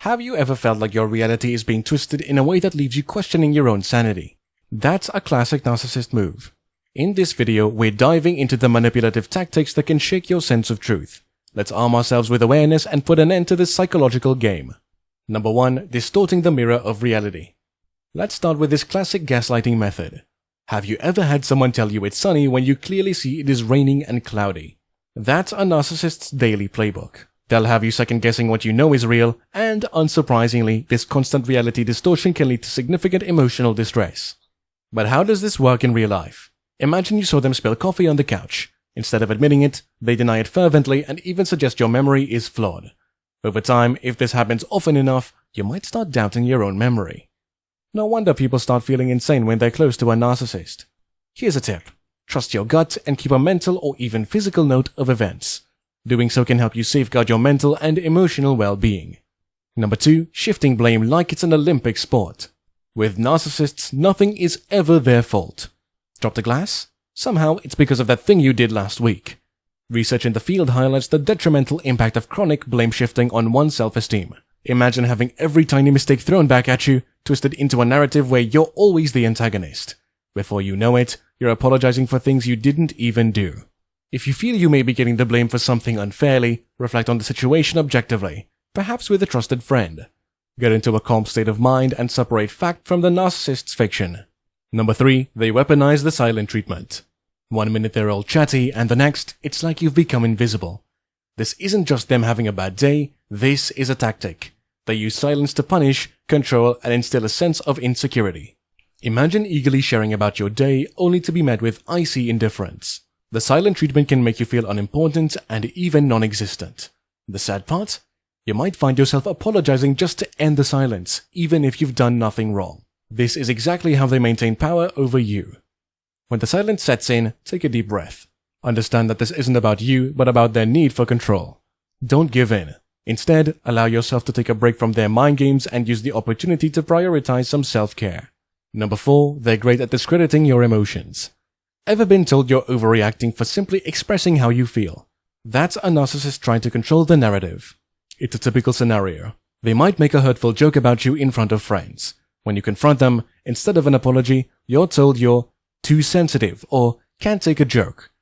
Have you ever felt like your reality is being twisted in a way that leaves you questioning your own sanity? That's a classic narcissist move. In this video, we're diving into the manipulative tactics that can shake your sense of truth. Let's arm ourselves with awareness and put an end to this psychological game. Number 1. Distorting the mirror of reality. Let's start with this classic gaslighting method. Have you ever had someone tell you it's sunny when you clearly see it is raining and cloudy? That's a narcissist's daily playbook. They'll have you second-guessing what you know is real, and unsurprisingly, this constant reality distortion can lead to significant emotional distress. But how does this work in real life? Imagine you saw them spill coffee on the couch. Instead of admitting it, they deny it fervently and even suggest your memory is flawed. Over time, if this happens often enough, you might start doubting your own memory. No wonder people start feeling insane when they're close to a narcissist. Here's a tip. Trust your gut and keep a mental or even physical note of events. Doing so can help you safeguard your mental and emotional well-being. Number 2. Shifting blame like it's an Olympic sport. With narcissists, nothing is ever their fault. Dropped a glass? Somehow it's because of that thing you did last week. Research in the field highlights the detrimental impact of chronic blame shifting on one's self-esteem. Imagine having every tiny mistake thrown back at you, twisted into a narrative where you're always the antagonist. Before you know it, you're apologizing for things you didn't even do. If you feel you may be getting the blame for something unfairly, reflect on the situation objectively, perhaps with a trusted friend. Get into a calm state of mind and separate fact from the narcissist's fiction. Number 3. They weaponize the silent treatment. 1 minute they're all chatty, and the next, it's like you've become invisible. This isn't just them having a bad day, this is a tactic. They use silence to punish, control, and instill a sense of insecurity. Imagine eagerly sharing about your day, only to be met with icy indifference. The silent treatment can make you feel unimportant and even non-existent. The sad part? You might find yourself apologizing just to end the silence, even if you've done nothing wrong. This is exactly how they maintain power over you. When the silence sets in, take a deep breath. Understand that this isn't about you, but about their need for control. Don't give in. Instead, allow yourself to take a break from their mind games and use the opportunity to prioritize some self-care. Number 4. They're great at discrediting your emotions. Ever been told you're overreacting for simply expressing how you feel? That's a narcissist trying to control the narrative. It's a typical scenario. They might make a hurtful joke about you in front of friends. When you confront them, instead of an apology, you're told you're too sensitive or can't take a joke.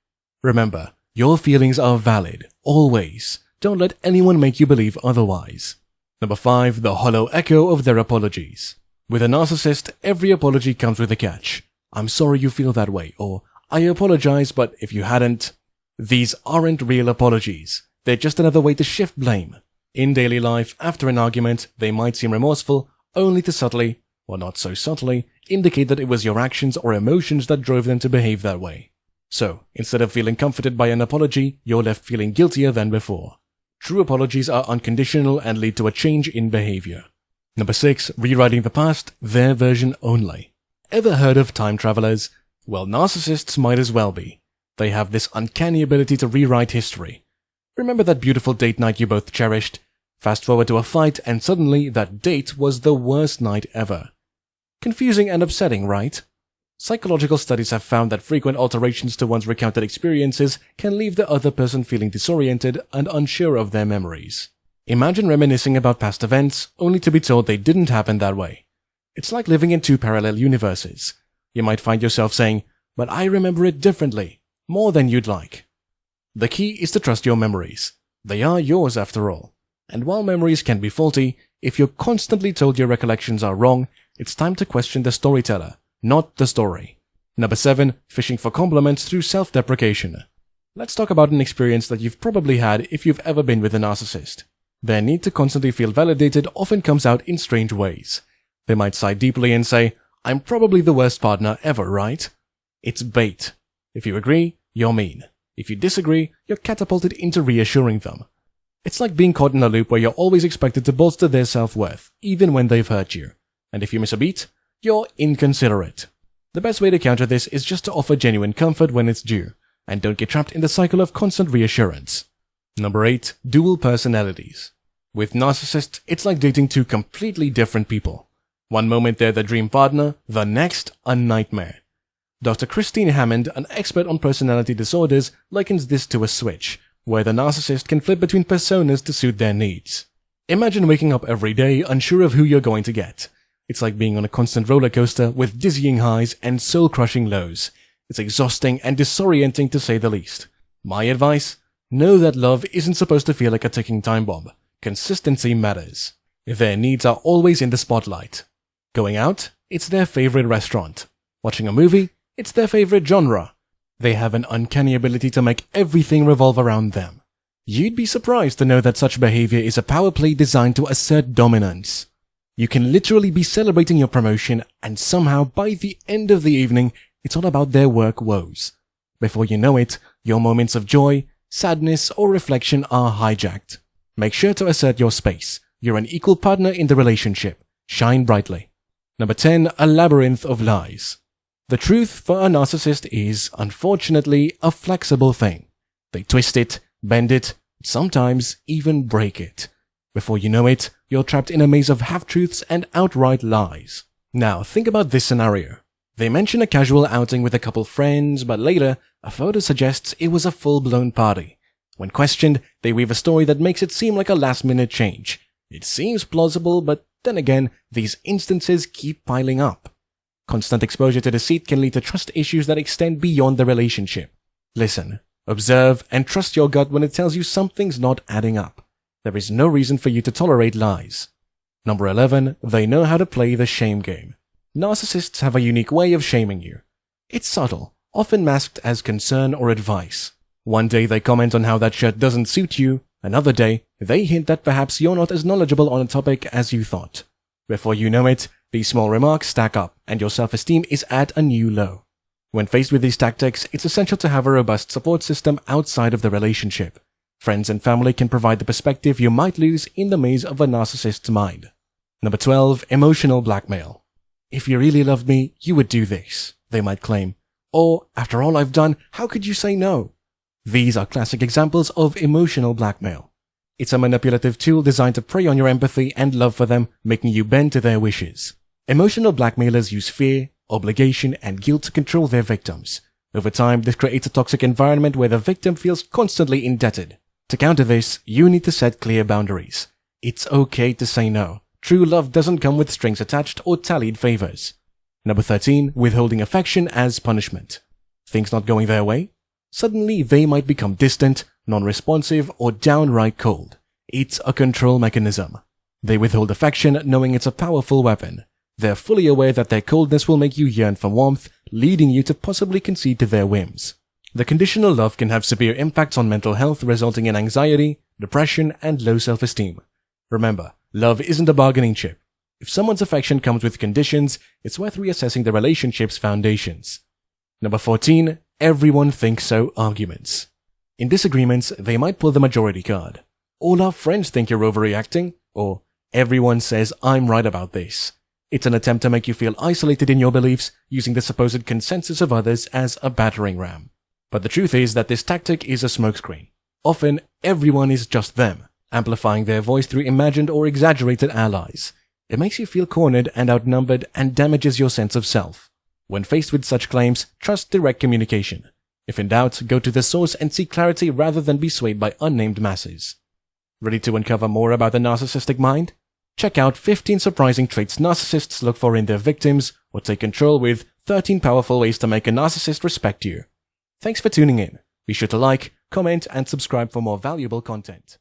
Remember, your feelings are valid, always. Don't let anyone make you believe otherwise. Number 5. The hollow echo of their apologies. With a narcissist, every apology comes with a catch. I'm sorry you feel that way, or I apologize, but if you hadn't. These aren't real apologies. They're just another way to shift blame. In daily life, after an argument, they might seem remorseful, only to subtly, or not so subtly, indicate that it was your actions or emotions that drove them to behave that way. So, instead of feeling comforted by an apology, you're left feeling guiltier than before. True apologies are unconditional and lead to a change in behavior. Number 6. Rewriting the past, their version only. Ever heard of time travelers? Well, narcissists might as well be. They have this uncanny ability to rewrite history. Remember that beautiful date night you both cherished? Fast forward to a fight and suddenly that date was the worst night ever. Confusing and upsetting, right? Psychological studies have found that frequent alterations to one's recounted experiences can leave the other person feeling disoriented and unsure of their memories. Imagine reminiscing about past events, only to be told they didn't happen that way. It's like living in 2 parallel universes. You might find yourself saying, but I remember it differently, more than you'd like. The key is to trust your memories. They are yours after all. And while memories can be faulty, if you're constantly told your recollections are wrong, it's time to question the storyteller, not the story. Number 7. Fishing for compliments through self-deprecation. Let's talk about an experience that you've probably had if you've ever been with a narcissist. Their need to constantly feel validated often comes out in strange ways. They might sigh deeply and say, I'm probably the worst partner ever, right? It's bait. If you agree, you're mean. If you disagree, you're catapulted into reassuring them. It's like being caught in a loop where you're always expected to bolster their self-worth, even when they've hurt you. And if you miss a beat, you're inconsiderate. The best way to counter this is just to offer genuine comfort when it's due, and don't get trapped in the cycle of constant reassurance. Number 8. Dual personalities. With narcissists, it's like dating 2 completely different people. One moment they're the dream partner, the next, a nightmare. Dr. Christine Hammond, an expert on personality disorders, likens this to a switch, where the narcissist can flip between personas to suit their needs. Imagine waking up every day unsure of who you're going to get. It's like being on a constant roller coaster with dizzying highs and soul-crushing lows. It's exhausting and disorienting to say the least. My advice? Know that love isn't supposed to feel like a ticking time bomb. Consistency matters. Their needs are always in the spotlight. Going out? It's their favorite restaurant. Watching a movie? It's their favorite genre. They have an uncanny ability to make everything revolve around them. You'd be surprised to know that such behavior is a power play designed to assert dominance. You can literally be celebrating your promotion, and somehow by the end of the evening, it's all about their work woes. Before you know it, your moments of joy, sadness, or reflection are hijacked. Make sure to assert your space. You're an equal partner in the relationship. Shine brightly. Number 10. A Labyrinth of Lies. The truth for a narcissist is, unfortunately, a flexible thing. They twist it, bend it, sometimes even break it. Before you know it, you're trapped in a maze of half-truths and outright lies. Now, think about this scenario. They mention a casual outing with a couple friends, but later, a photo suggests it was a full-blown party. When questioned, they weave a story that makes it seem like a last-minute change. It seems plausible, but then again, these instances keep piling up. Constant exposure to deceit can lead to trust issues that extend beyond the relationship. Listen, observe, and trust your gut when it tells you something's not adding up. There is no reason for you to tolerate lies. Number 11. They know how to play the shame game. Narcissists have a unique way of shaming you. It's subtle, often masked as concern or advice. One day they comment on how that shirt doesn't suit you. Another day, they hint that perhaps you're not as knowledgeable on a topic as you thought. Before you know it, these small remarks stack up, and your self-esteem is at a new low. When faced with these tactics, it's essential to have a robust support system outside of the relationship. Friends and family can provide the perspective you might lose in the maze of a narcissist's mind. Number 12. Emotional blackmail. If you really loved me, you would do this, they might claim. Or, after all I've done, how could you say no? These are classic examples of emotional blackmail. It's a manipulative tool designed to prey on your empathy and love for them, making you bend to their wishes. Emotional blackmailers use fear, obligation, and guilt to control their victims. Over time, this creates a toxic environment where the victim feels constantly indebted. To counter this, you need to set clear boundaries. It's okay to say no. True love doesn't come with strings attached or tallied favors. Number 13. Withholding affection as punishment. Things not going their way? Suddenly, they might become distant, non-responsive, or downright cold. It's a control mechanism. They withhold affection knowing it's a powerful weapon. They're fully aware that their coldness will make you yearn for warmth, leading you to possibly concede to their whims. The conditional love can have severe impacts on mental health, resulting in anxiety, depression, and low self-esteem. Remember, love isn't a bargaining chip. If someone's affection comes with conditions, it's worth reassessing the relationship's foundations. Number 14. Everyone thinks so arguments. In disagreements, they might pull the majority card. All our friends think you're overreacting, or everyone says I'm right about this. It's an attempt to make you feel isolated in your beliefs, using the supposed consensus of others as a battering ram. But the truth is that this tactic is a smokescreen. Often, everyone is just them, amplifying their voice through imagined or exaggerated allies. It makes you feel cornered and outnumbered and damages your sense of self. When faced with such claims, trust direct communication. If in doubt, go to the source and seek clarity rather than be swayed by unnamed masses. Ready to uncover more about the narcissistic mind? Check out 15 surprising traits narcissists look for in their victims, or take control with 13 powerful ways to make a narcissist respect you. Thanks for tuning in. Be sure to like, comment, and subscribe for more valuable content.